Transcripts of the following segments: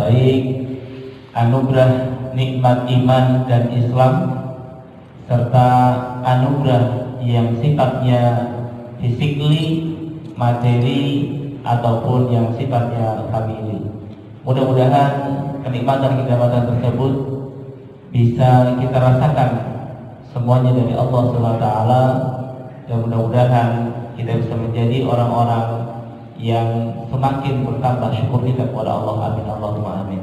baik, anugerah nikmat iman dan Islam, serta anugerah yang sifatnya physically, materi, ataupun yang sifatnya family. Mudah-mudahan kenikmatan tersebut bisa kita rasakan semuanya dari Allah SWT, dan mudah-mudahan kita bisa menjadi orang-orang yang semakin bertambah syukur kita kepada Allah. Amin, Allahumma amin.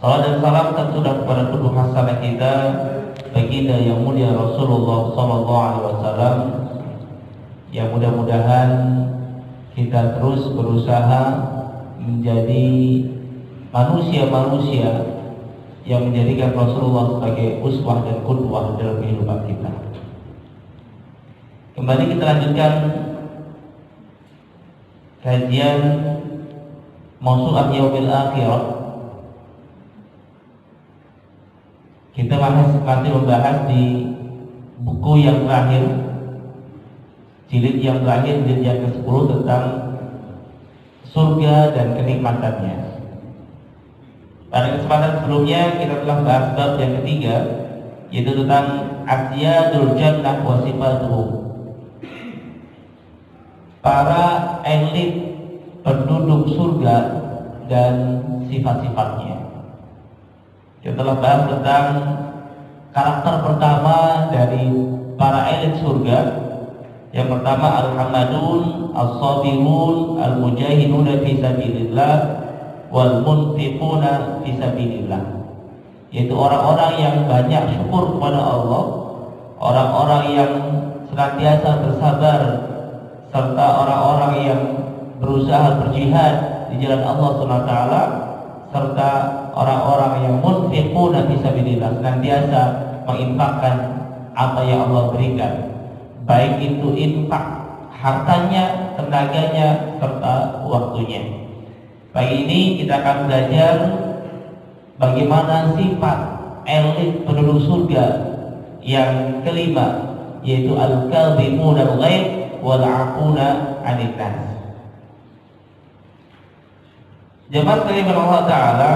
Salam dan salam tentu kepada tubuh hasanah kita, baginda yang mulia Rasulullah SAW, yang mudah-mudahan kita terus berusaha menjadi manusia-manusia yang menjadikan Rasulullah sebagai uswah dan qudwah dalam kehidupan kita. Kembali kita lanjutkan kajian Mausu'ah Yaumil Akhirah. Kita masih membahas di buku yang terakhir, jilid yang terakhir, jilid yang ke-10, tentang surga dan kenikmatannya. Pada kesempatan sebelumnya kita telah bahas bab yang ketiga, yaitu tentang asyadul jannah wa sifatuhu, para elit penduduk surga dan sifat-sifatnya. Kita telah bahas tentang karakter pertama dari para elit surga. Yang pertama al-hamadun, as-sabirun, al-mujahiduna fi sabilillah, wal munfiquna fi sabilillah, yaitu orang-orang yang banyak syukur kepada Allah, orang-orang yang senantiasa bersabar, serta orang-orang yang berusaha berjihad di jalan Allah SWT, serta orang-orang yang munfiquna fi sabilillah, senantiasa menginfakkan apa yang Allah berikan, baik itu infak hartanya, tenaganya, serta waktunya. Pagi ini kita akan belajar bagaimana sifat elit penduduk surga yang kelima, yaitu al-kadhimuna al-ghaib wal 'afuna 'anil nas. Jemaah sekalian Allah Ta'ala,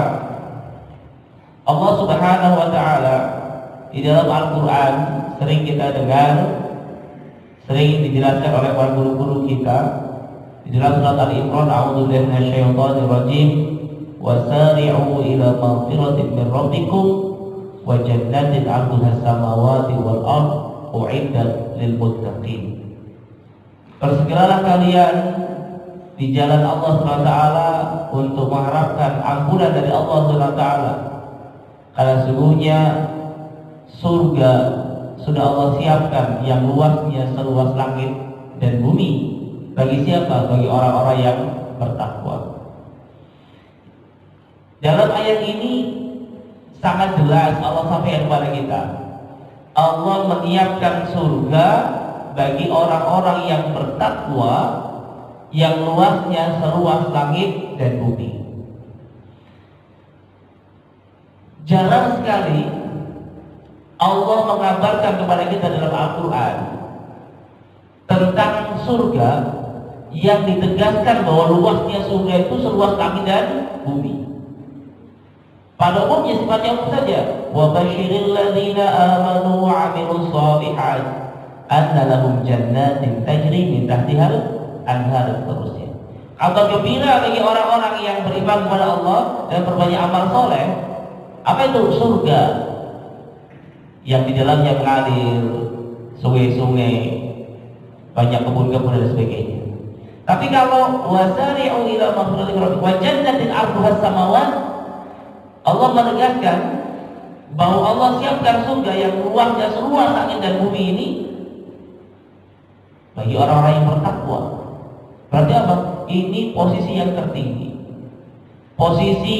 Allah Subhanahu wa Ta'ala di dalam Al-Quran sering kita dengar, sering dijelaskan oleh para guru-guru kita di dalam surat Al-Imran, a'udzubillahi minasyaitonir rajim, wasari'u ila maghfiratin min rabbikum wa jannatin 'arduhas samawati wal ard u'iddat lil muttaqin. Bersegeralah kalian di jalan Allah SWT untuk mengharapkan ampunan dari Allah SWT, karena sesungguhnya surga sudah Allah siapkan yang luasnya seluas langit dan bumi. Bagi siapa? Bagi orang-orang yang bertakwa. Dalam ayat ini sangat jelas Allah sampaikan kepada kita, Allah menyiapkan surga bagi orang-orang yang bertakwa, yang luasnya seluas langit dan bumi. Jarang sekali Allah mengabarkan kepada kita dalam Al-Quran tentang surga yang ditegaskan bahwa luasnya surga itu seluas langit dan bumi. Pada umumnya sifatnya umum saja. Wa basyiril ladzina amanu wa 'amilus shalihat anna lahum jannatin tajri min tahtihal anhar, seterusnya. Kabar gembira bagi orang-orang yang beriman kepada Allah dan berbanyak amal soleh. Apa itu? Surga yang di dalamnya mengalir sungai-sungai, banyak kebun-kebun dan sebagainya. Tapi kalau wasari'u ila maghfiratin rabbikum wa jannatin 'arduhas samawat, Allah menegaskan bahwa Allah siapkan surga yang luasnya seluas langit dan bumi ini bagi orang-orang yang bertakwa. Berarti apa? Ini posisi yang tertinggi, posisi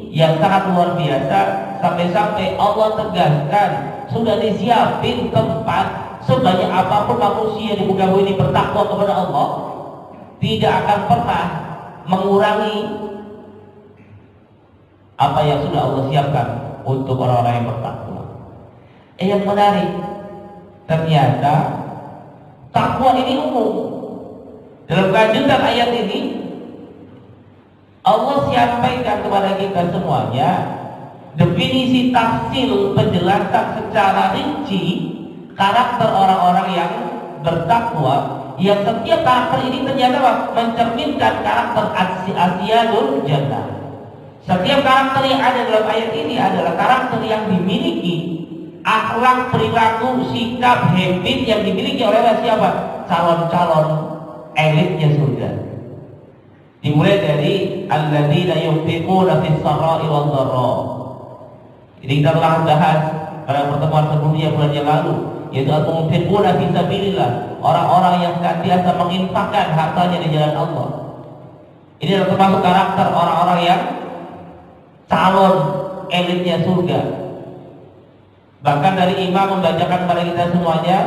yang sangat luar biasa, sampai-sampai Allah tegaskan sudah disiapin tempat sebanyak apapun manusia di muka bumi ini bertakwa kepada Allah, tidak akan pernah mengurangi apa yang sudah Allah siapkan untuk orang-orang yang bertakwa. Yang menarik, ternyata takwa ini umum. Dalam kelanjutan ayat ini Allah sampaikan kepada kita semuanya definisi tafsir penjelasan secara rinci karakter orang-orang yang bertakwa, yang setiap karakter ini ternyata mencerminkan karakter Asyadul Jannah. Setiap karakter yang ada dalam ayat ini adalah karakter yang dimiliki akhlak, perilaku, sikap, habit yang dimiliki oleh siapa? Calon-calon elitnya surga. Dimulai dari alladzina yunfiquna fis sarai wad dharra. Ini kita telah bahas pada pertemuan sebelumnya bulan yang lalu, yaitu al-munfiquna fi sabilillah, orang-orang yang senantiasa menginfakkan hartanya di jalan Allah. Ini adalah termasuk karakter orang-orang yang calon elitnya surga. Bahkan dari imam membacakan kepada kita semuanya,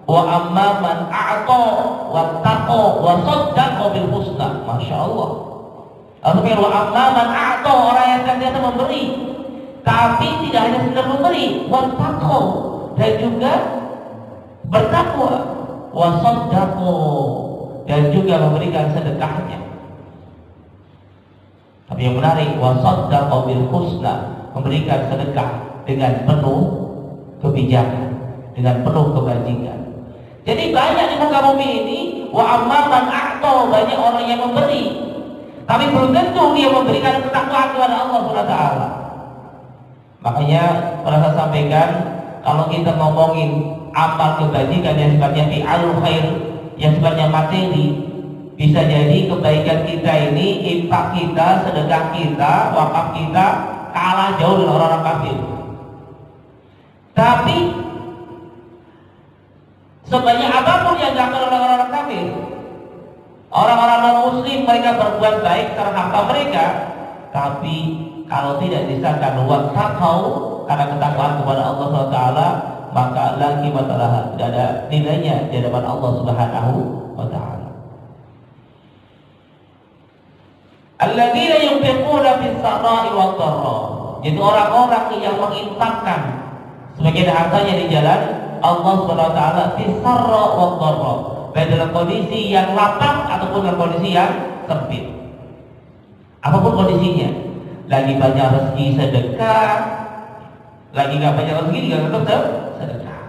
wa amma man a'ta wa taqa wa saddaqa bil husna. Masya Allah. Artinya wa amma man a'ta, orang yang senantiasa memberi, tapi tidak hanya sekedar memberi, wa taqa, dan juga bertakwa, wa saddaqa, dan juga memberikan sedekahnya. Tapi yang menarik, wa saddaqa bil husna, memberikan sedekah dengan penuh kebijakan, dengan penuh kebajikan. Jadi banyak di muka bumi ini wa amma man a'ta, banyak orang yang memberi, tapi belum tentu dia memberikan ketakwaan kepada Allah SWT. Makanya pernah saya sampaikan, kalau kita ngomongin amal kebajikan yang sifatnya fi'alul khair, yang sifatnya materi, bisa jadi kebaikan kita ini, infak kita, sedekah kita, wakaf kita kalah jauh dengan orang-orang kafir. Tapi sebanyak apapun yang dilakukan oleh orang-orang kafir, orang-orang non-muslim, mereka berbuat baik terhadap harta mereka, tapi kalau tidak disangkan wattaqau, karena ketakwaan kepada Allah SWT, maka lagi matalah, tidak ada nilainya di hadapan Allah Subhanahu wa Ta'ala. Alladzina yunfiquna fis sarai wad dharra, yaitu orang-orang yang menginfakkan sebagian hartanya di jalan Allah SWT fis sarra wad dharra, baik dalam kondisi yang lapang ataupun dalam kondisi yang sempit. Apapun kondisinya, lagi banyak rezeki sedekah, lagi nggak banyak rezeki juga tetap sedekah.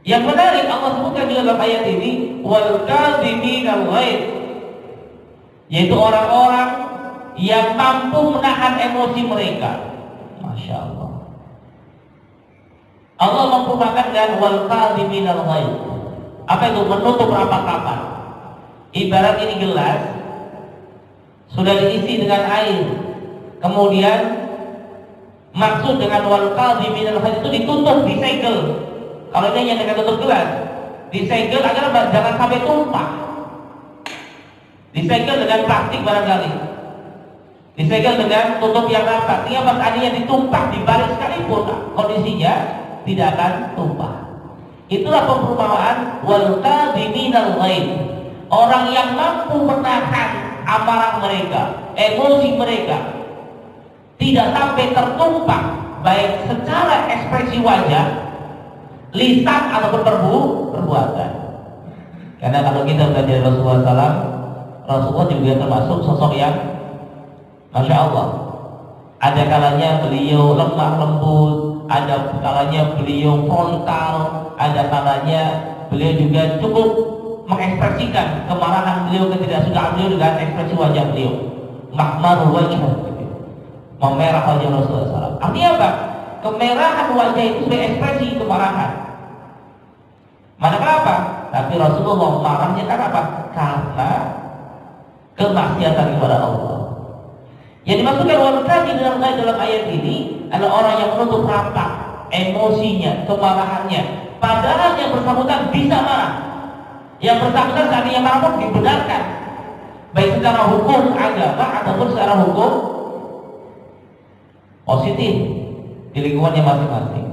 Yang menarik, Allah sebutkan juga dalam ayat ini wal kadhiminal ghaidh, yaitu orang-orang yang mampu menahan emosi mereka. Masya Allah. Allah memperumpakan dengan wal kadhiminal ghaidh. Apa itu? Menutup rapat-rapat. Ibarat ini gelas sudah diisi dengan air, kemudian maksud dengan wal kadhiminal ghaidh itu ditutup, disegel. Kalau ini yang dengan tutup gelas, disegel agar jangan sampai tumpah. Disegel dengan plastik barangkali, disegel dengan tutup yang rapat, sehingga pas adanya ditumpah dibalik sekalipun kondisinya tidak akan tumpah. Itulah perumpamaan wal kadhiminal ghaidh, orang yang mampu menahan amarah mereka, emosi mereka, tidak sampai tertumpah, baik secara ekspresi wajah, lisan ataupun perbuatan. Karena kalau kita belajar Rasulullah SAW, Rasulullah juga termasuk sosok yang Masya Allah. Ada kalanya beliau lemah lembut, ada kalanya beliau frontal, ada kalanya beliau juga cukup mengekspresikan kemarahan beliau, ketidaksukaan beliau dengan ekspresi wajah beliau. Mahmarul wajah, memerah wajah Rasulullah SAW. Artinya apa? Kemerahan wajah itu sebagai ekspresi kemarahan. Manakala apa? Tapi Rasulullah marahnya karena apa? Karena kemaksiatan kepada Allah. Yang dimaksudkan wal kadhiminal ghaidh dalam ayat ini adalah orang yang menutup rapat emosinya, kemarahannya, padahal yang bersangkutan bisa marah. Yang bersangkutan seandainya marah pun dibenarkan, baik secara hukum agama ataupun secara hukum positif di lingkungannya masing-masing.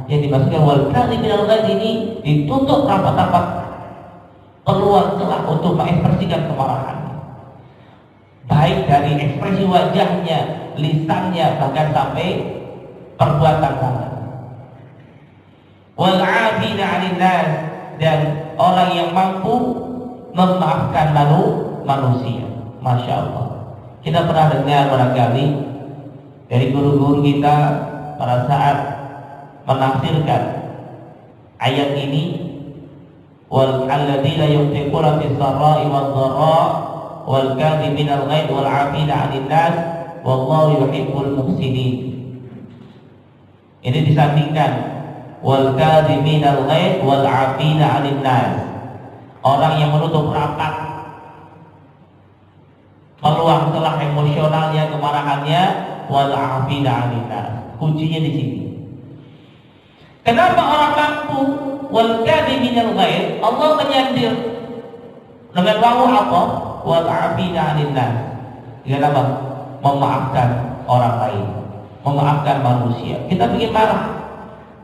Yang dimaksudkan wal kadhiminal ghaidh ini ditutup rapat-rapat peluang celah untuk mengekspresikan kemarahan, baik dari ekspresi wajahnya, lisannya, bahkan sampai perbuatan tangan. Wal 'afina 'anil nas, dan orang yang mampu memaafkan manusia. Masya Allah. Kita pernah dengar barangkali dari guru-guru kita pada saat menafsirkan ayat ini, wal alladzina yunfiquna fis sarai wad dharra wal kadhibina al ghaidh wal 'afina 'anil nas wallahu yuhibbul muhsinin. Ini disandingkan wal kadhibina al ghaidh wal 'afina 'anil nas. Orang yang menutup rapat, meluang celah emosionalnya, kemarahannya, wal 'afina 'anil nas. Kuncinya di sini. Kenapa orang mampu wal kadhiminal ghaidh Allah menyandir dengan wawu apa? Wal 'afina 'anil nas. Dengan apa? Memaafkan orang lain, memaafkan manusia. Kita bikin marah,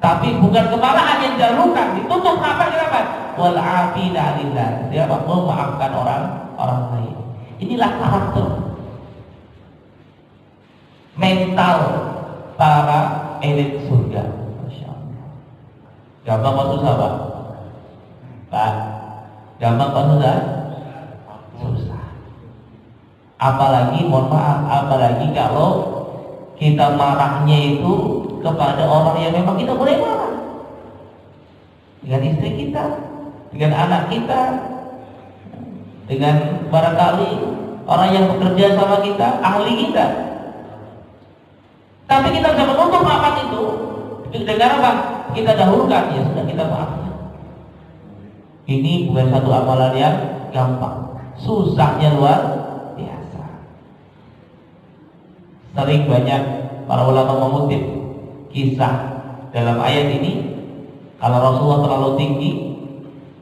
tapi bukan kemarahan yang dilakukan, ditutup apa? Kenapa? Wal 'afina 'anil nas. Dia apa? Memaafkan orang lain. Inilah karakter mental para elit surga. Masya Allah. Gampang apa susah, Pak? Pak, gampang apa susah? Susah. Apalagi, mohon maaf, apalagi kalau kita marahnya itu kepada orang yang memang kita boleh marah. Dengan istri kita, dengan anak kita, dengan barangkali orang yang bekerja sama kita, ahli kita. Tapi kita bisa menutup rapat itu dengan apa? Kita dahulukan, ya sudah, kita maafkan. Ini bukan satu amalan yang gampang, susahnya luar biasa. Sering banyak para ulama mengutip kisah dalam ayat ini. Kalau Rasulullah terlalu tinggi,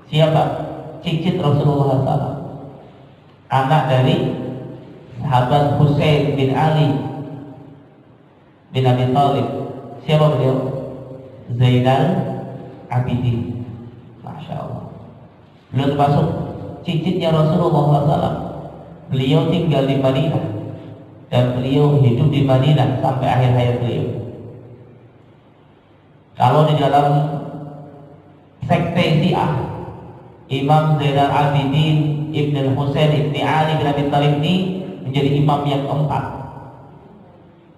siapa? Cicit Rasulullah SAW, anak dari sahabat Husain bin Ali bin Abi Thalib. Siapa beliau? Zainal Abidin. Masya Allah. Beliau termasuk cicitnya Rasulullah SAW. Beliau tinggal di Madinah dan beliau hidup di Madinah sampai akhir hayat beliau. Kalau di dalam sekte Syiah, Imam Zainal Abidin Ibn Husain Ibn Ali bin Abi Thalib ini menjadi imam yang keempat.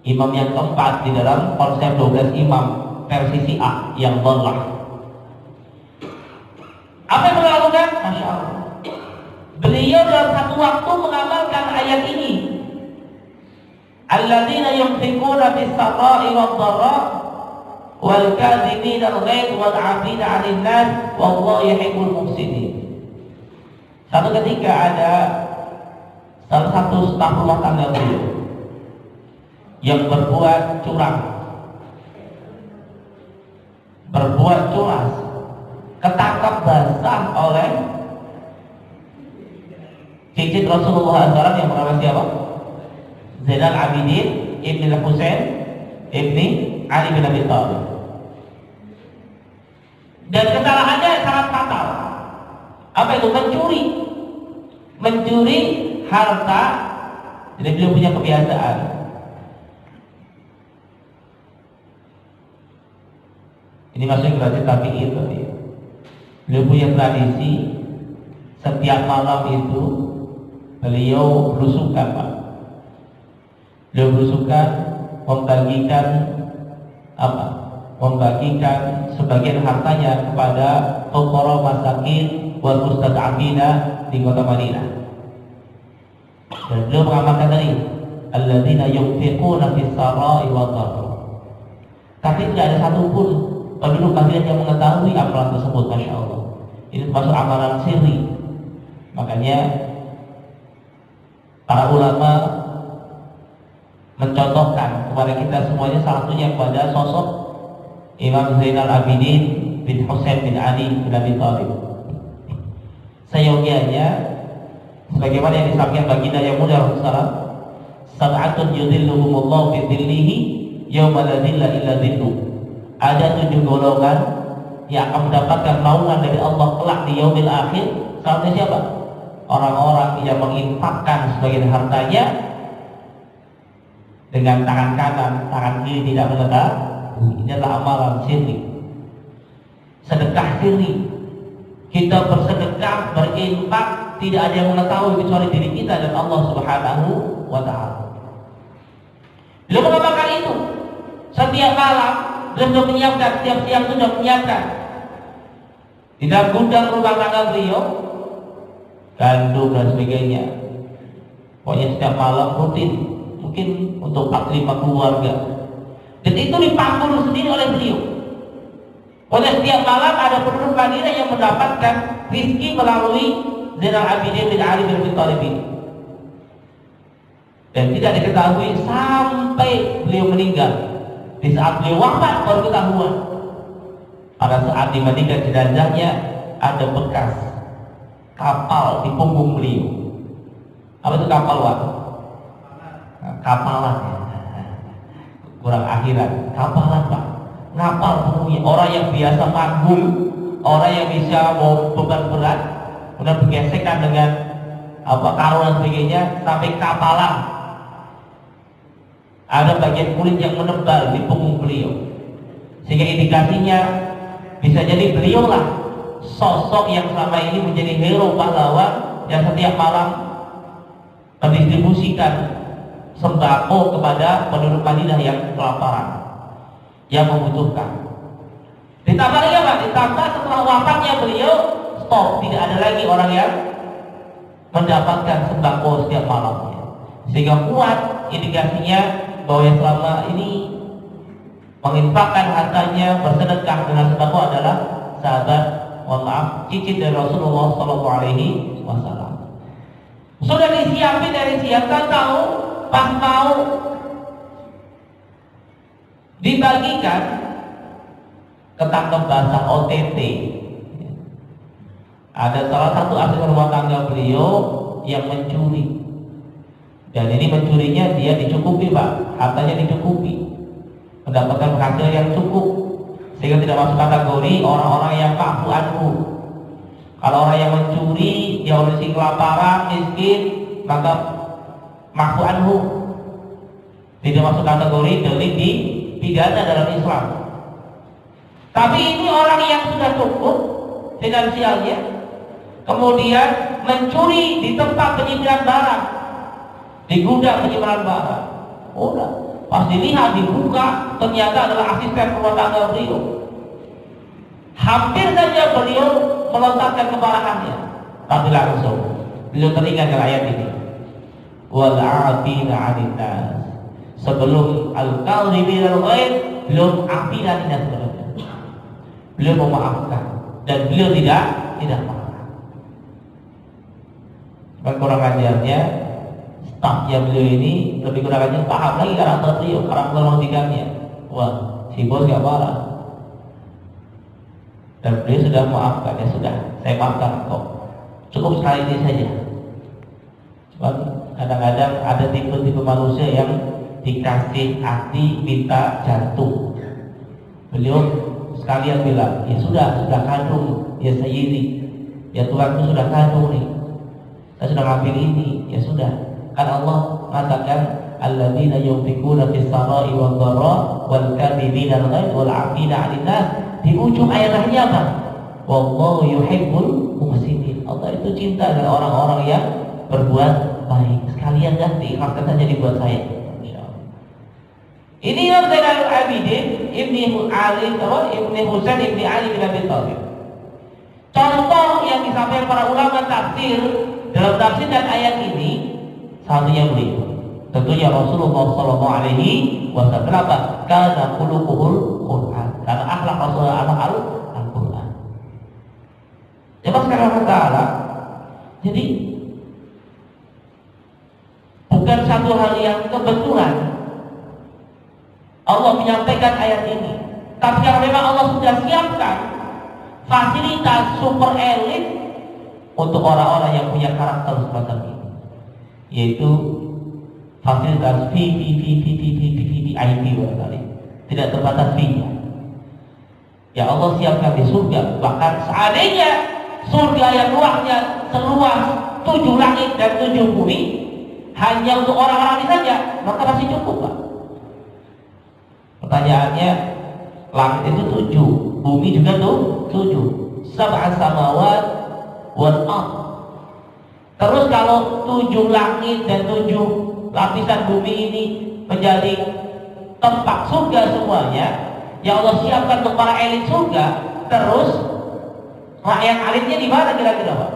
Imam yang keempat di dalam konsep 12 imam versi Syiah yang dhalah. Apa yang beliau lakukan? Masya Allah. Beliau dalam satu waktu mengamalkan ayat ini. Alladzina yunfiquna fis sarai wad dharra wal kadhibina al ghaidh wal 'afina 'anil nas wallahu yuhibbul muhsinin. Satu ketika ada salah satu staf rumah tangga beliau yang berbuat curang, berbuat curas, ketangkap basah oleh cicit Rasulullah SAW yang bernama siapa? Zainal Abidin Ibn Husain Ibn Ali bin Abi Thalib. Dan kesalahannya sangat fatal. Apa itu? Mencuri harta. Jadi beliau punya kebiasaan, ini masuk generasi tabi'in itu ya. Beliau punya tradisi setiap malam itu beliau belusukan, Pak. Beliau belusukan membagikan apa? Membagikan sebagian hartanya kepada fuqara masakin wal mustad'afina di kota Madinah. Dan beliau mengamalkan tadi alladzina yunfiquna fis sarai wad dharra. Tapi tidak ada satupun penduduk Madinah yang mengetahui amalan tersebut. Masya Allah. Ini termasuk amalan sirri. Makanya para ulama mencontohkan kepada kita semuanya, salah satunya kepada sosok Imam Zainal Abidin bin Husain bin Ali bin Abi Thalib. Seyogianya sebagaimana yang disampaikan baginda yang mulia Rasulullah, sab'atun yudhilluhumullahu fi dhillihi yauma la dhilla illa dhilluh. Ada 7 golongan yang akan mendapatkan naungan dari Allah kelak di yaumil akhir. Salah satunya siapa? Orang-orang yang menginfakkan sebagian hartanya dengan tangan kanan, tangan kiri tidak mengetahui. Ini adalah amalan sirri. Sedekah sirri. Kita bersedekah, berinfak tidak ada yang mengetahui kecuali diri kita dan Allah Subhanahu wa Ta'ala. Beliau mengabarkan itu setiap malam. Beliau sudah menyiapkan, setiap siang sudah menyiapkan di dalam gudang rumah tangga beliau gandum dan sebagainya. Pokoknya setiap malam rutin, mungkin untuk 4-5 keluarga. Dan itu dipangkul sendiri oleh beliau. Pokoknya setiap malam ada penduduk Madinah yang mendapatkan rizki melalui Zainal Abidin bin Ali bin Abi Thalib ini. Dan tidak diketahui sampai beliau meninggal. Di saat beliau wafat baru ketahuan. Pada saat dimandikan jenazahnya ada bekas kapal di punggung beliau. Apa itu kapal, Wak? Kapalan ya. Kurang akhirat. Kapalan, Pak. Ngapal punggungnya. Orang yang biasa manggung, orang yang bisa bawa beban berat, kemudian bergesekan dengan karung dan sebagainya sampai kapalan. Ada bagian kulit yang menebal di punggung beliau, sehingga indikasinya bisa jadi beliau lah sosok yang selama ini menjadi hero pahlawan yang setiap malam mendistribusikan sembako kepada penduduk Madinah yang kelaparan, yang membutuhkan. Ditambah lagi apa? Ditambah setelah wafatnya beliau, stop, tidak ada lagi orang yang mendapatkan sembako setiap malamnya, sehingga kuat indikasinya bahwa yang selama ini menginfakkan hartanya, bersedekah dengan sembako adalah sahabat, mohon maaf, cicit dari Rasulullah Shallallahu Alaihi Wasallam. Sudah disiapin dari siang, tahu pas mau dibagikan ketangkep basah OTT. Ada salah satu asisten rumah tangga beliau yang mencuri. Dan ini mencurinya dia dicukupi, Pak, hartanya dicukupi, mendapatkan penghasilan yang cukup, sehingga tidak masuk kategori orang-orang yang ma'fu anhu. Kalau orang yang mencuri, dia kondisi kelaparan, miskin, maka ma'fu anhu, tidak masuk kategori delik dipidana dalam Islam. Tapi ini orang yang sudah cukup finansialnya, kemudian mencuri di tempat penyimpanan barang, di gudang penyimpanan barang. Udah, pas dilihat dibuka, ternyata adalah asisten rumah tangga beliau. Hampir saja beliau melontarkan kemarahannya, tapi langsung beliau teringat dengan ayat ini. Wal 'afina 'anil nas. Sebelum al-kadhibina al-ghaib, belum afina 'anil nas sebelumnya. Beliau memaafkan dan beliau tidak marah. Kurang ajarnya, stafnya beliau ini lebih kurang ajar paham lagi karakter beliau, karakter logikanya. Wah, si bos gak marah. Dan beliau sudah memaafkan, ya sudah, saya maafkan kok. Cukup sekali ini saja. Cuman kadang-kadang ada tipe-tipe manusia yang dikasih hati minta jantung. Beliau sekalian bilang, ya sudah kadung, ya sayyidi, ya Tuhanku sudah kadung nih, saya sudah ngambil ini, ya sudah. Kan Allah mengatakan alladzina yunfikuna fis sarai wad dharra wal kadhibina al-ghaidh wal 'afina 'anil nas. Di ujung ayatnya apa? Wallahu yuhibbul muhsinin. Allah itu cinta dengan orang-orang yang berbuat baik. Sekalian dah diikhlaskan saja dibuat saya. Insyaallah. Ini yang Zainal Abidin Ibni Husain Ibni Ali bin Abi Thalib. Contoh yang disampaikan para ulama tafsir dalam tafsir dan ayat ini, satunya beliau, tentunya Rasulullah Sallallahu Alaihi Wasallam. Kenapa? Karena khuluquhul Quran. Karena akhlak Rasulullah Al-Quran. Coba sekarang kata, jadi bukan satu hal yang kebetulan Allah menyampaikan ayat ini, tapi karena memang Allah sudah siapkan fasilitas super elit untuk orang-orang yang punya karakter semacam ini, yaitu fasilitas VIP barangkali, tidak terbatas fee-nya. Ya Allah siapkan di surga. Bahkan seandainya surga yang luasnya seluas 7 langit dan 7 bumi hanya untuk orang-orang ini saja, maka masih cukup, Pak. Pertanyaannya, langit itu 7, bumi juga tuh 7, sab'a samawat wal ardh. Terus kalau 7 langit dan 7 lapisan bumi ini menjadi tempat surga semuanya, ya Allah siapkan untuk para elit surga. Terus rakyat elitnya di mana kira-kira Pak?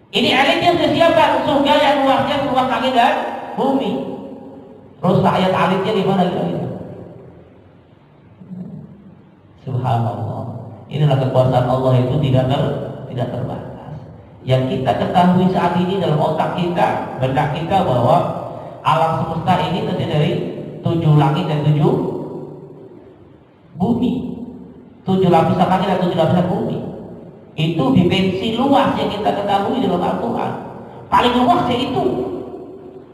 Ini elitnya sudah siapkan surga yang luasnya seluas langit dan bumi. Terus rakyat elitnya di mana kira-kira? Subhanallah. Inilah kekuasaan Allah itu tidak terbatas. Yang kita ketahui saat ini dalam otak kita, benak kita, bahwa alam semesta ini terdiri dari 7 langit dan 7 bumi, 7 lapisan langit dan 7 lapisan bumi. Itu dimensi luas yang kita ketahui dalam Al-Quran. Paling luas itu.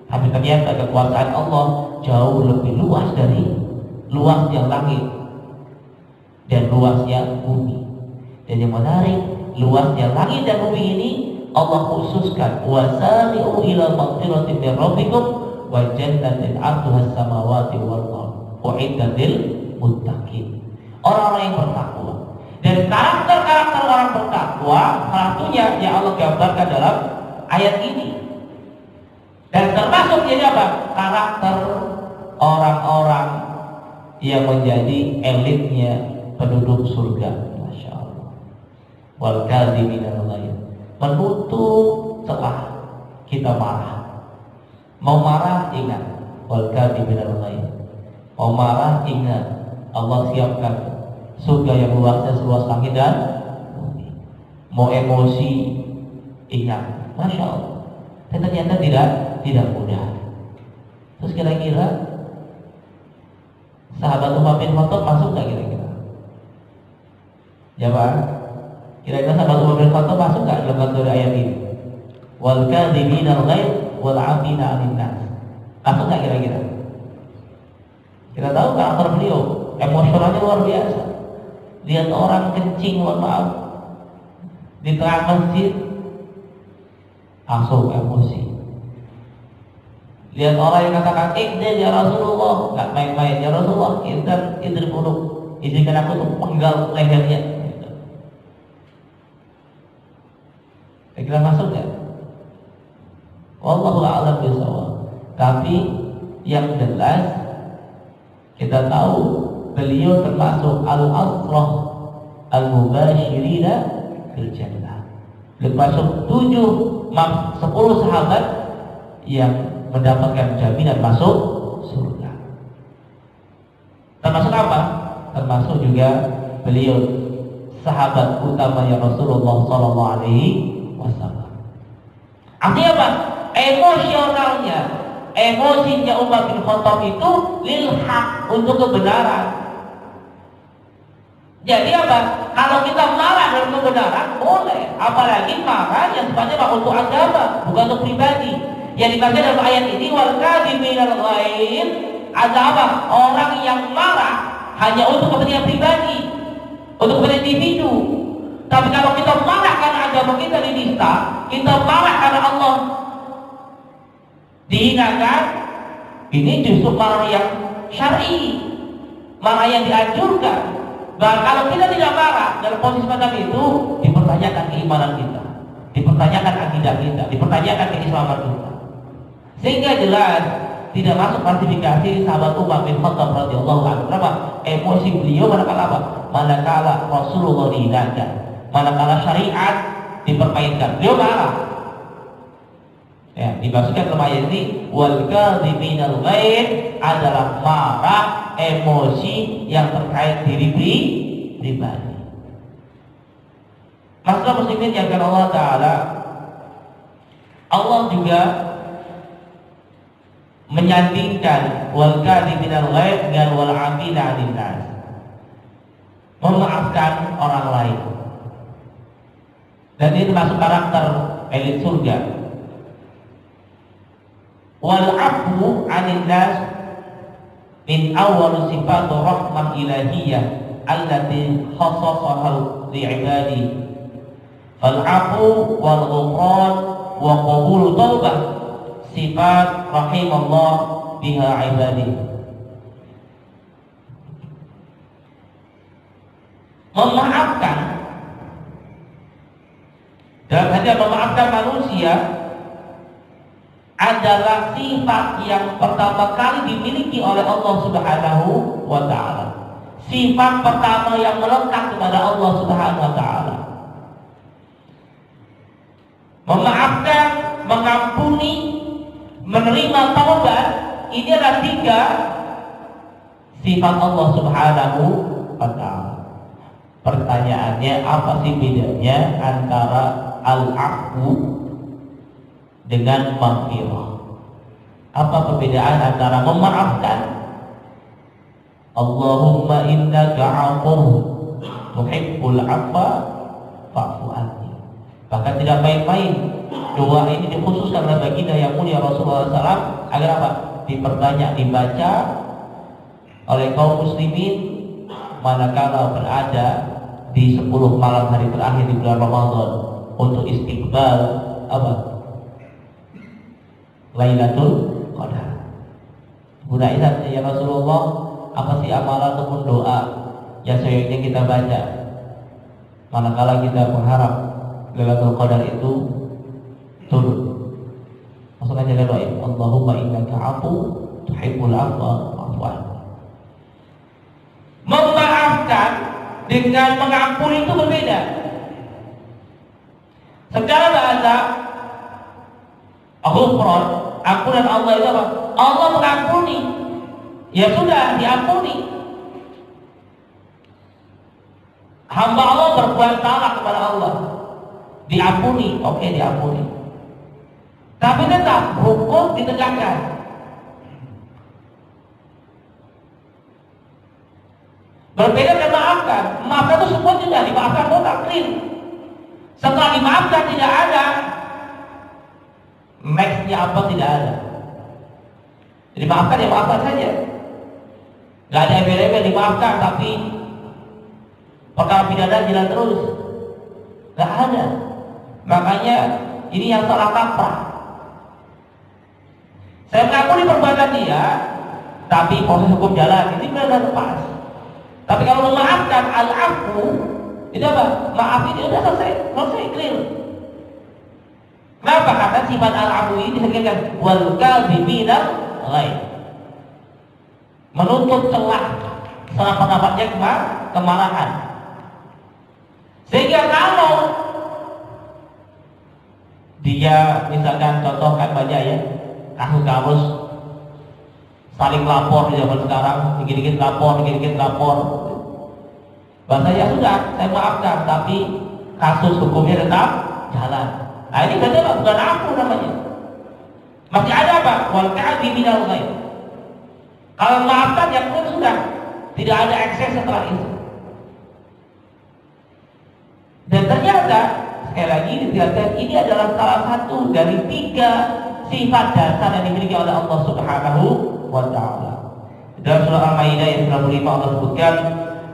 Tapi ternyata kekuasaan Allah jauh lebih luas dari luasnya langit dan luasnya bumi. Dan yang menarik, luasnya langit dan bumi ini Allah khususkan, wasari'u ila maghfiratin min rabbikum wa jannatin 'arduha as-samawati wal ardh u'iddat lil muttaqin. Orang-orang yang bertakwa. Dan karakter-karakter orang bertakwa salah satunya yang Allah gambarkan dalam ayat ini. Dan termasuk jadi apa? Karakter orang-orang yang menjadi elitnya penduduk surga. Masya Allah. Wal kadhiminal ghaidh. Menutup setelah kita marah. Mau marah ingat. Wal kadhiminal ghaidh. Mau marah ingat. Allah siapkan surga yang luasnya seluas langit dan bumi. Mau emosi ingat. Masya Allah. Dan ternyata tidak mudah. Terus kira-kira sahabat Umar bin Khattab masuk nggak kira-kira? Jawab. Kira-kira sahabat Umar bin Khattab masuk nggak dalam kategori ayat ini? Wal kadhiminal ghaidh wal 'afina 'anil nas. Masuk nggak kira-kira? Kita tahu karakter beliau, emosionalnya luar biasa. Lihat orang kencing, mohon maaf, di tengah masjid, langsung emosi. Lihat orang yang katakan, "Iqdil ya Rasulullah," nggak main-main, "Ya Rasulullah, idrib uluk, izinkan aku untuk penggal lehernya." Kira-kira masuk nggak? Wallahu a'lam bishawab. Tapi yang jelas kita tahu beliau termasuk al-asrah al-mubashirina fil jannah. Termasuk 10 sahabat yang mendapatkan jaminan masuk surga. Termasuk apa? Termasuk juga beliau sahabat utama yang Rasulullah sallallahu alaihi wasallam. Artinya apa? Emosionalnya, emosinya Umar bin Khattab itu lil haq, untuk kebenaran. Jadi apa? Kalau kita marah dalam kebenaran boleh, apalagi marah yang sifatnya untuk agama, bukan untuk pribadi. Yang dimaksud dalam ayat ini wal kadhiminal ghaidh, ada apa? Orang yang marah hanya untuk kepentingan pribadi, untuk kepentingan individu. Tapi kalau kita marah karena agama kita dinista, kita marah karena Allah dihinakan, ini justru marah yang syar'i, marah yang dianjurkan. Bahkan kalau kita tidak marah dalam posisi macam itu, dipertanyakan keimanan kita, dipertanyakan akidah kita, dipertanyakan keislaman kita. Sehingga jelas tidak masuk klasifikasi sahabat Umar bin Khattab radhiyallahu anhu. Kenapa? Emosi beliau manakala apa? Manakala Rasulullah dihinakan, manakala syariat dipermainkan, beliau marah. Ya, dimaksudkan dalam ayat ini wal kadhiminal ghaidh adalah marah, emosi yang terkait diri pribadi. Masalah muslimin yang akan Allah Ta'ala, Allah juga menyandingkan wal kadhiminal ghaidh dengan wal 'afina 'anil nas, memaafkan orang lain. Dan ini termasuk karakter elit surga. Wal 'afwu 'anil nas min awal sifat rahmah ilahiyah allati khassasaha li'ibadi. Fal 'afwu wal ghufran wa qabul taubah sifat rahimallah biha ibadi. Memaafkan dalam Bahasanya memaafkan manusia adalah sifat yang pertama kali dimiliki oleh Allah Subhanahu wa ta'ala. Sifat pertama yang melekat kepada Allah Subhanahu wa ta'ala. Memaafkan, mengampuni, menerima taubat, ini adalah 3 sifat Allah Subhanahu wa ta'ala. Pertanyaannya, apa sih bedanya antara al-'afwu dengan maghfirah? Apa perbedaan antara memaafkan? Allahumma innaka 'afuwwun tuhibbul 'afwa fa'fu anni. Bahkan tidak main-main, doa ini dikhususkan oleh baginda yang mulia Rasulullah SAW agar apa? Diperbanyak dibaca oleh kaum muslimin manakala berada di 10 malam hari terakhir di bulan Ramadan untuk istiqbal apa? Lailatul Qadar. Bunda Aisyah, ya Rasulullah, apa sih amalan ataupun doa yang seyogyanya kita baca manakala kita berharap Lailatul Qadar itu turun? Langsung aja doa, Allahumma innaka 'afuwwun tuhibbul 'afwa fa'fu anni. Memaafkan dengan mengampuni itu berbeda. Secara bahasa Ghufran, ampunan Allah itu apa? Allah mengampuni. Ya sudah, diampuni. Hamba Allah berbuat salah kepada Allah, diampuni, oke, diampuni. Tapi tetap hukum ditegakkan. Berbeda dengan maafkan. Maafkan itu semua juga dimaafkan total clean. Setelah dimaafkan tidak ada nextnya apa, tidak ada. Jadi maafkan ya maafkan saja. Gak ada embel-embel dimaafkan tapi perkara pidana jalan terus. Gak ada. Makanya ini yang salah kaprah. Saya mengampuni perbuatan dia, tapi proses hukum jalan ini benar lepas. Tapi kalau memaafkan al-'afwu itu apa? Maaf ini udah selesai clear. Kenapa? Karena sifat al-'afwu ini disebutkan wal kadhibina ghaib, menutup celah pendapatnya kemarahan. Sehingga kalau dia misalkan contohkan banyak ya kasus-kasus saling lapor di zaman sekarang, dikit-dikit lapor. Bahasanya sudah, saya maafkan, tapi kasus hukumnya tetap jalan. Nah ini berarti bukan aku namanya. Masih ada apa? Wal kadhibina ghaib. Kalau maafkan yang pun sudah, tidak ada ekses setelah itu. Dan ternyata sekali lagi dikatakan ini adalah salah satu dari 3 sifat dasar yang dimiliki oleh Allah Subhanahu wa ta'ala. Dalam surah Al-Maidah ayat 95 Allah sebutkan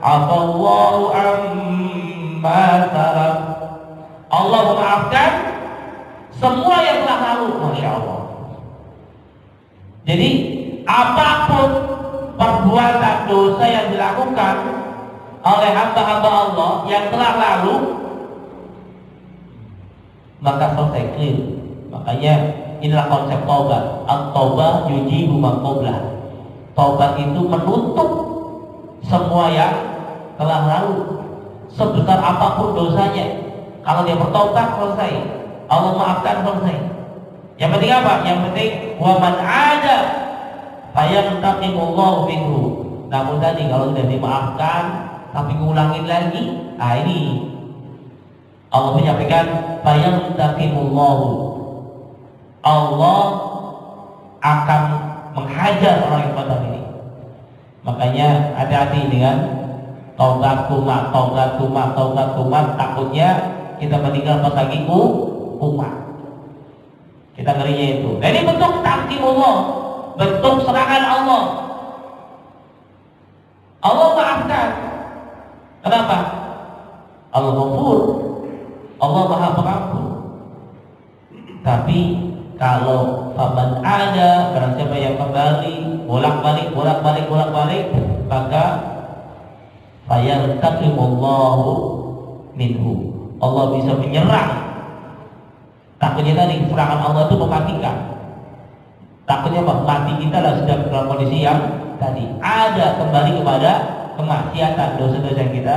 Afallahu amma salaf. Allah memaafkan semua yang telah lalu. Masya Allah. Jadi apapun perbuatan dosa yang dilakukan oleh hamba-hamba Allah yang telah lalu, maka selesai clear. Makanya inilah konsep taubat. At-taubah yujibu ma qablah. Taubat itu menutup semua yang telah lalu, sebesar apapun dosanya. Kalau dia bertobat selesai, Allah maafkan selesai. Yang penting apa? Yang penting wa man 'ada fayantaqimullahu minhu. Namun tadi kalau sudah dimaafkan tapi ngulangin lagi, nah ini Allah menyampaikan fayantaqimullahu. Allah akan menghajar orang yang macam ini. Makanya hati-hati dengan taubat kumat. Takutnya kita meninggal pas lagi kumat. Kita ngerinya itu. Nah, ini bentuk taqimullah, bentuk serangan Allah. Allah maafkan. Kenapa? Allah Ghafur. Allah Maha Pengampun. Tapi kalau faman ada, barang siapa yang kembali bolak-balik, maka fayantaqimullahu minhu. Allah bisa menyerang Takutnya tadi serangan Allah itu mematikan. Takutnya mati kita lah sedang dalam kondisi yang tadi ada kembali kepada kemaksiatan, dosa-dosa kita.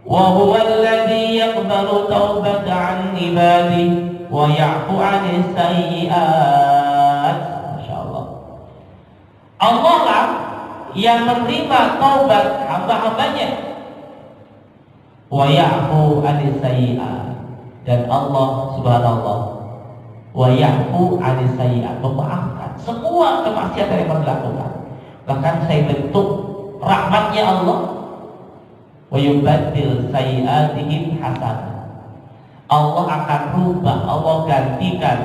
Wa huwa alladhi yaqbalu taubata 'an ibadihi wa ya'fu 'anis sayyi'at. Masyaallah. Allah lah yang menerima taubat hamba-hambanya. Wa ya'fu 'anis sayyi'at. Dan Allah subhanallah wa ya'fu 'anis sayyi'at, memaafkan semua kemaksiatan yang pernah dilakukan. Bahkan saya bentuk rahmatnya Allah, wa yubaddil sayyi'atihim hasanah. Allah akan rubah, Allah gantikan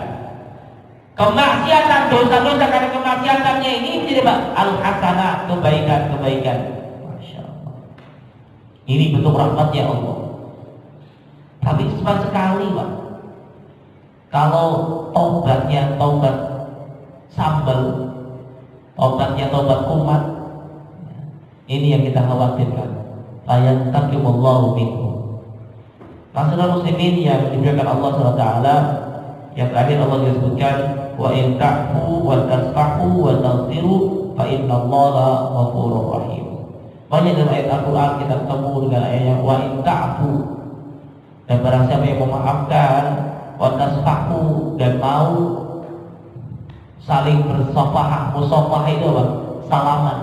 kemaksiatan, dosa-dosa karena kemaksiatannya ini menjadi al-hasanah, kebaikan-kebaikan. Masya Allah. Ini bentuk rahmatnya Allah. Tapi cuma sekali, Pak. Kalau taubatnya taubat sambal, taubatnya taubat kumat, ini yang kita khawatirkan. Fayantakimullahu minhum. Masalah muslimin yang dimuliakan Allah SWT, yang terakhir Allah disebutkan, wa in ta'fu wa tasfahu wa taghfiru fa innallaha ghafurur rahim. Banyak dalam ayat Al-Qur'an kita ketemu dengan ayatnya wa in ta'fu, dan barang siapa yang memaafkan, wa tasfahu, dan mau saling bersafahah. Musafahah itu apa? Salaman.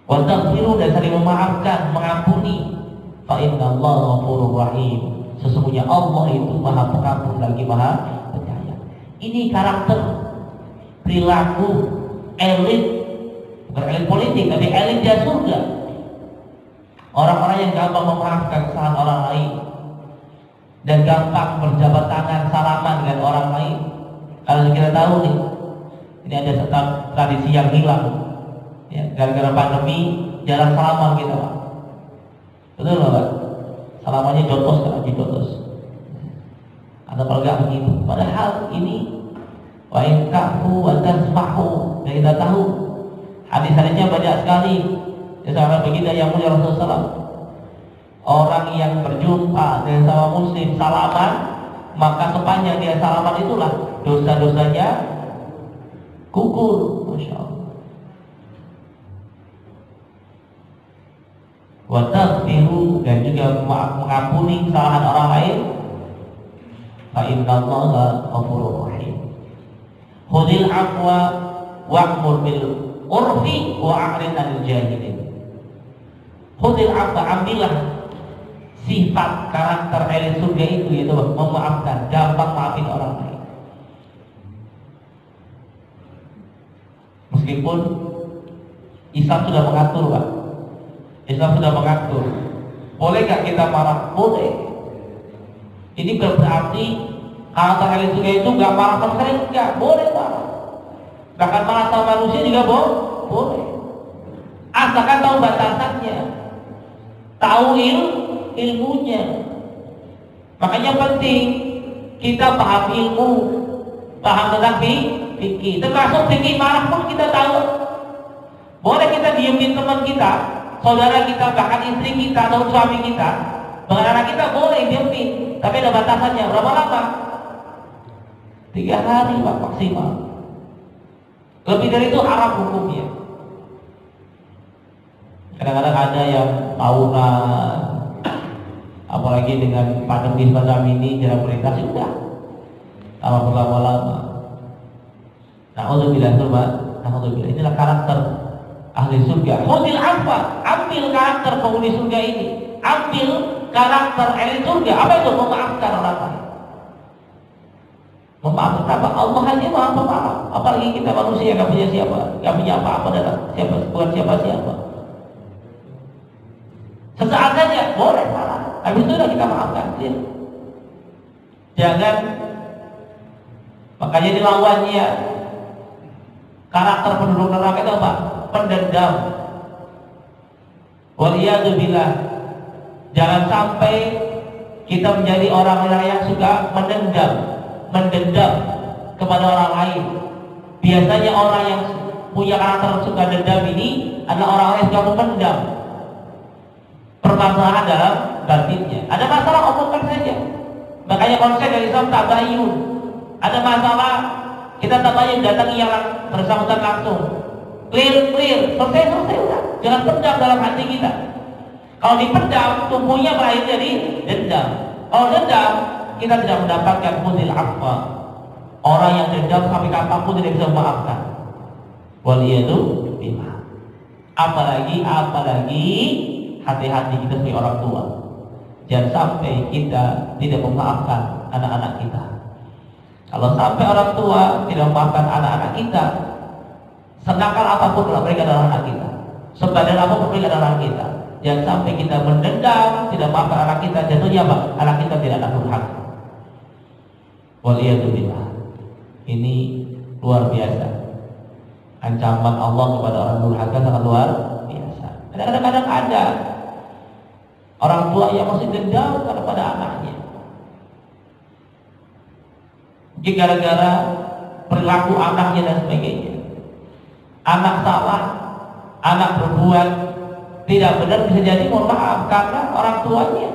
Wa taghfiru, dan saling memaafkan, mengampuni. Fa innallaha ghafurur rahim. Sesungguhnya Allah itu Maha Pengampun lagi Maha Penyayang. Ini karakter perilaku elit, bukan elit politik, tapi elit di surga. Orang-orang yang gampang memaafkan kesalahan orang lain dan gampang berjabat tangan salaman dengan orang lain. Kalau kita tahu nih, ini ada satu tradisi yang hilang, ya, gara-gara pandemi jarang salaman kita, Pak. Betul nggak, Pak? Salamannya jotos, kan lagi jotos. Atau kalau nggak begitu. Padahal ini wa in ta'fu wa tasfahu, dan kita tahu hadis-hadisnya banyak sekali. Sahabat baginda yang mulia Rasulullah SAW, orang yang berjumpa dengan sama muslim salaman, maka sepanjang dia salaman itulah dosa-dosanya gugur. Masya Allah. Wa taghfiru, dan juga mengampuni kesalahan orang lain. Fa innallaha ghafurur rahim. Khudil afwa wa'mur bil urfi wa a'rid 'anil jahilin. Khudil afwa, ambillah sifat karakter elit surga itu, yaitu memaafkan, gampang maafin orang lain. Meskipun Islam sudah mengatur, Pak. Islam sudah mengatur. Boleh gak kita marah? Boleh. Ini berarti karakter elit surga itu gak marah sama sekali? Enggak, boleh marah. Bahkan marah sama manusia juga boleh. Asalkan tahu batasannya, tahu ilmunya. Makanya penting kita paham ilmu, paham tentang fikih. Termasuk fikih marah pun kita tahu. Boleh kita diemin teman kita, saudara kita, bahkan istri kita atau suami kita, bahkan anak kita, boleh diemin. Tapi ada batasannya. Berapa lama? 3 hari, Pak, maksimal. Lebih dari itu haram hukumnya. Kadang-kadang ada yang tahunan, apalagi dengan pandemi semacam ini, jarang melintasi, udah lama berlama-lama. Na'udzubillah, na'udzubillah. Inilah karakter ahli surga. Khudil afwa, ambil karakter penghuni surga ini, ambil karakter ahli surga. Apa itu? Memaafkan orang lain. Memaafkan apa? Allah hanya maha pemaaf. Apalagi kita manusia, gak punya siapa, gak punya apa-apa, dan bukan siapa-siapa. Sesaat saja boleh marah, habis itu sudah kita maafkan dia. Jangan, makanya dilawannya karakter penduduk neraka itu apa? Pendendam. Waliyadzubillah. Jangan sampai kita menjadi orang-orang yang suka mendendam kepada orang lain. Biasanya orang yang punya karakter suka dendam ini adalah orang-orang yang suka memendam permasalahan dalam batinnya. Ada masalah, omongkan saja. Makanya konsep dari Islam tabayun. Ada masalah, kita tabayun, datangi yang bersangkutan langsung. Clear, selesai udah. Jangan pendam dalam hati kita. Kalau dipendam, tumbuhnya berakhir jadi dendam. Kalau dendam, kita tidak mendapatkan hudil afwa. Orang yang dendam sampai kapanpun tidak bisa memaafkan. Waliyadu billah. Apalagi hati-hati kita sebagai orang tua. Jangan sampai kita tidak memaafkan anak-anak kita. Kalau sampai orang tua tidak memaafkan anak-anak kita, senakal apapun mereka adalah anak kita, sebadan apapun mereka adalah anak kita, jangan sampai kita mendendam, tidak memaafkan anak kita, jatuhnya apa? Anak kita tidak akan durhaka. Waliyadzubillah. Ini luar biasa. Ancaman Allah kepada orang durhaka sangat luar biasa. Kadang-kadang ada orang tua yang masih dendam kepada anaknya. Mungkin gara-gara perilaku anaknya dan sebagainya. Anak salah, anak berbuat tidak benar, bisa jadi mohon maaf karena orang tuanya.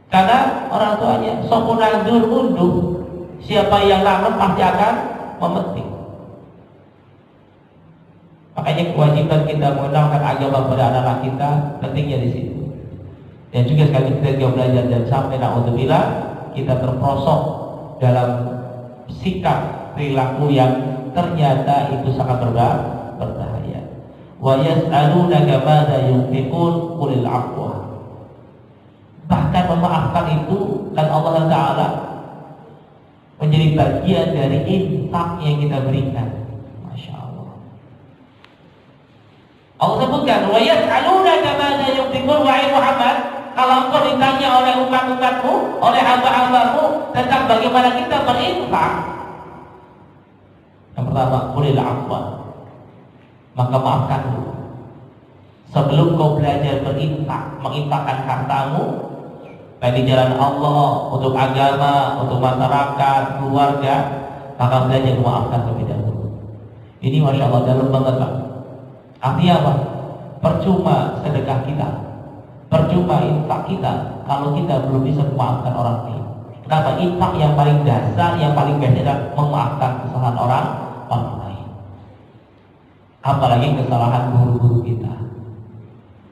Karena orang tuanya somunandur mundur. Siapa yang nanam pasti akan memetik. Makanya kewajiban kita mengenalkan agama pada anak-anak kita pentingnya di situ. Dan juga sekali kita juga belajar dan sampai naudzubillah kita terperosok dalam sikap perilaku yang ternyata itu sangat berbahaya. Wa yas'alunaka madza yunfiqun qulil 'afwa. Bahkan memaafkan itu kan Allah Ta'ala menjadi bagian dari infak yang kita berikan. Masya Allah. Allah sebutkan wa yas'alunaka madza yunfiqun wahai Muhammad, kalau engkau ditanya oleh umat-umatmu, oleh hamba-hambamu tentang bagaimana kita berinfak, yang pertama, qulil 'afwa. Maka maafkan dulu. Sebelum kau belajar berinfak, menginfakkan hartamu baik di jalan Allah, untuk agama, untuk masyarakat, keluarga, maka belajar memaafkan terlebih dahulu. Ini Masya Allah dalam banget Pak. Artinya apa? Percuma sedekah kita, percuma infak kita kalau kita belum bisa memaafkan orang lain. Kenapa? Infak yang paling dasar, yang paling biasa adalah memaafkan kesalahan orang lain. Apalagi kesalahan guru-guru kita.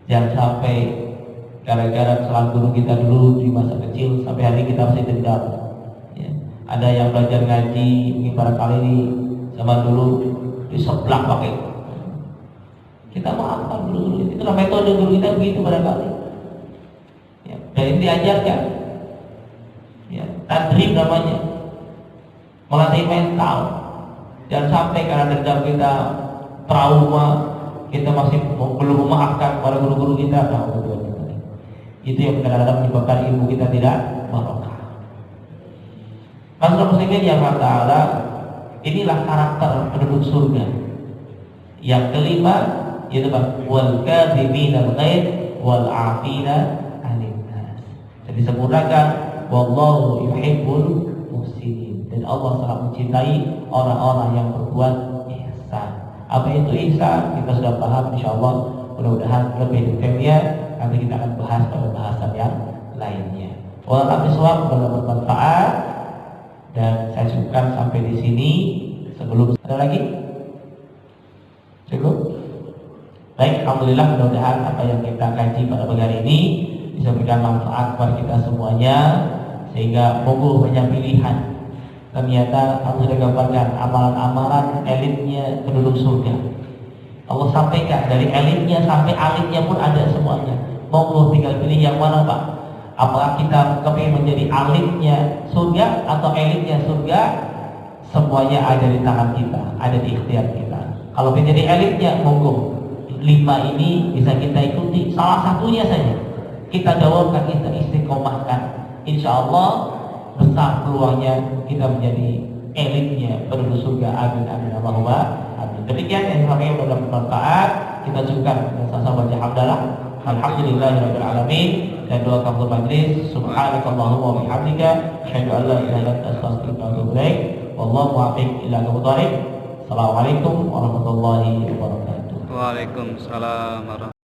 Jangan sampai gara-gara kesalahan guru kita dulu di masa kecil sampai hari kita masih dendam. Ya. Ada yang belajar ngaji mungkin barangkali ini zaman dulu diseblak pakai. Kita maafkan dulu. Itulah metode guru kita begitu barangkali. Ya. Dan ini diajarkan. Ya. Tadrib namanya, melatih mental. Jangan sampai karena dendam kita trauma, kita masih belum memaafkan para guru-guru kita. Itu yang kadang-kadang menyebabkan ilmu kita tidak barokah. Masalah muslimin yang ta'ala, inilah karakter penduduk surga. Yang kelima yaitu wal kadhibina al-ghaid wal 'afina 'anil nas. Jadi disempurnakan wallahu yuhibbul muhsinin, dan Allah sangat mencintai orang-orang yang berbuat ihsan. Apa itu ihsan? Kita sudah paham insyaallah, mudah-mudahan lebih detailnya nanti kita akan bahas pada bahasan yang lainnya. Wallahu a'lam, semoga bermanfaat, dan saya cukupkan sampai di sini. Sebelum ada lagi? Cukup? Baik, alhamdulillah, mudah-mudahan apa yang kita kaji pada pagi hari ini bisa memberikan manfaat kepada kita semuanya, sehingga monggo banyak pilihan. Ternyata Allah sudah gambarkan amalan-amalan elitnya penduduk surga. Allah sampaikan dari elitnya sampai alitnya pun ada semuanya. Monggo tinggal pilih yang mana Pak. Apakah kita kepingin menjadi alitnya surga atau elitnya surga? Semuanya ada di tangan kita, ada di ikhtiar kita. Kalau menjadi elitnya, monggo 5 ini bisa kita ikuti, salah satunya saja kita dawamkan, kita istiqomahkan. Insya Allah besar peluangnya kita menjadi elitnya penduduk surga. Amin amin Allahumma amin. Demikian yang kami sudah bermanfaat, kita cukupkan dengan sama-sama hamdalah. Alhamdulillahirabbil alamin, dan doa kafaratul majlis. Subhanakallahumma wa bihamdika, asyhadu an la ilaha illa anta, astaghfiruka wa atubu ilaik. Wallahu muwaffiq ila aqwamit thoriq. Assalamualaikum warahmatullahi wabarakatuh. Waalaikumsalam warahmatullahi wabarakatuh.